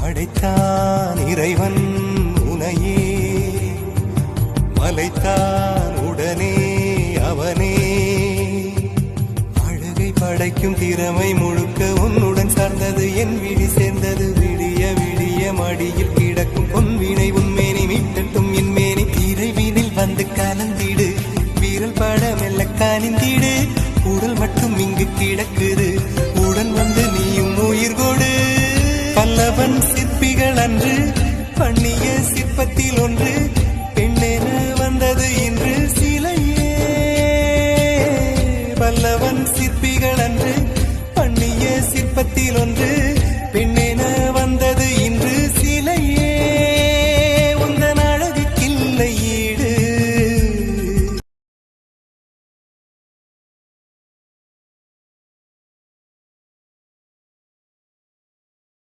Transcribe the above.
படைத்தான் இறைவன் உனையே, மலைத்தான் உடனே அவனே. அழகை படைக்கும் திறமை முழுக்க உன்னுடன் சார்ந்தது, என் விழி சேர்ந்தது. விடிய விடிய மடியில் கிடக்கும் பொன்வினை உன்மேனி மீட்டட்டும் என் மேனி. இறைவினில் வந்து கலந்திடு, வீரல் பட மெல்ல காணிந்திடு. உடல் மட்டும் இங்கு கிடக்குது, உடன் வந்து நீயும் உயிர் கொடு. பல்லவன் சிற்பிகள் அன்று பண்ணிய சிற்பத்தில் ஒன்று, பெண்ணென வந்தது இன்று சிலையே. பல்லவன் சிற்பிகள்